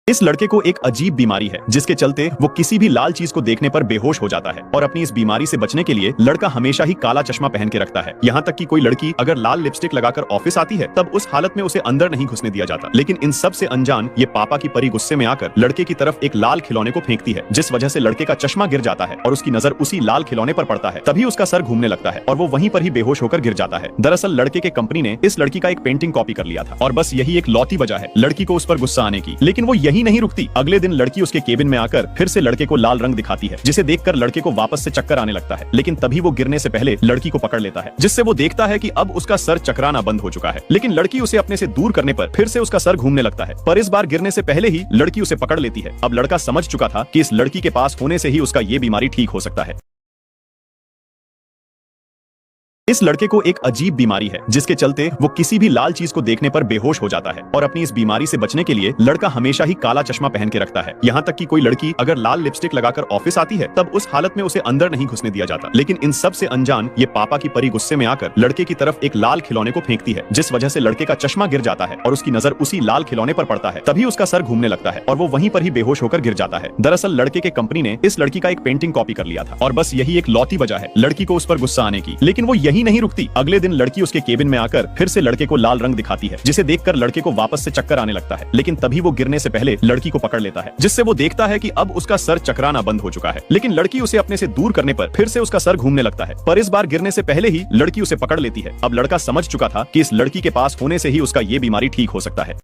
इस लड़के को एक अजीब बीमारी है जिसके चलते वो किसी भी लाल चीज को देखने पर बेहोश हो जाता है और अपनी इस बीमारी से बचने के लिए लड़का हमेशा ही काला चश्मा पहन के रखता है। यहाँ तक कि कोई लड़की अगर लाल लिपस्टिक लगाकर ऑफिस आती है तब उस हालत में उसे अंदर नहीं घुसने दिया जाता। लेकिन इन सब से अनजान ये पापा की परी गुस्से में आकर लड़के की तरफ एक लाल खिलौने को फेंकती है, जिस वजह से लड़के का चश्मा गिर जाता है और उसकी नजर उसी लाल खिलौने पर पड़ता है। तभी उसका सर घूमने लगता है और वो वहीं पर ही बेहोश होकर गिर जाता है। दरअसल लड़के के कंपनी ने इस लड़की का एक पेंटिंग कॉपी कर लिया था और बस यही एक लौती वजह है लड़की को उस पर गुस्सा आने की। लेकिन वो यही नहीं रुकती, अगले दिन लड़की उसके केबिन में आकर फिर से लड़के को लाल रंग दिखाती है, जिसे देखकर लड़के को वापस से चक्कर आने लगता है। लेकिन तभी वो गिरने से पहले लड़की को पकड़ लेता है, जिससे वो देखता है कि अब उसका सर चकराना बंद हो चुका है। लेकिन लड़की उसे अपने से दूर करने पर फिर से उसका सर घूमने लगता है, पर इस बार गिरने से पहले ही लड़की उसे पकड़ लेती है। अब लड़का समझ चुका था कि इस लड़की के पास होने से ही उसका ये बीमारी ठीक हो सकता है। इस लड़के को एक अजीब बीमारी है जिसके चलते वो किसी भी लाल चीज को देखने पर बेहोश हो जाता है और अपनी इस बीमारी से बचने के लिए लड़का हमेशा ही काला चश्मा पहन के रखता है। यहाँ तक कि कोई लड़की अगर लाल लिपस्टिक लगाकर ऑफिस आती है तब उस हालत में उसे अंदर नहीं घुसने दिया जाता। लेकिन इन सब से अनजान ये पापा की परी गुस्से में आकर लड़के की तरफ एक लाल खिलौने को फेंकती है, जिस वजह से लड़के का चश्मा गिर जाता है और उसकी नजर उसी लाल खिलौने पर पड़ता है। तभी उसका सर घूमने लगता है और वो वहीं पर ही बेहोश होकर गिर जाता है। दरअसल लड़के के कंपनी ने इस लड़की का एक पेंटिंग कॉपी कर लिया था और बस यही एक लौती वजह है लड़की को उस पर गुस्सा आने की। लेकिन वो यही नहीं रुकती, अगले दिन लड़की उसके केबिन में आकर फिर से लड़के को लाल रंग दिखाती है, जिसे देखकर लड़के को वापस से चक्कर आने लगता है। लेकिन तभी वो गिरने से पहले लड़की को पकड़ लेता है, जिससे वो देखता है कि अब उसका सर चकराना बंद हो चुका है। लेकिन लड़की उसे अपने से दूर करने पर फिर से उसका सर घूमने लगता है, पर इस बार गिरने से पहले ही लड़की उसे पकड़ लेती है। अब लड़का समझ चुका था कि इस लड़की के पास होने से ही उसका ये बीमारी ठीक हो सकता है।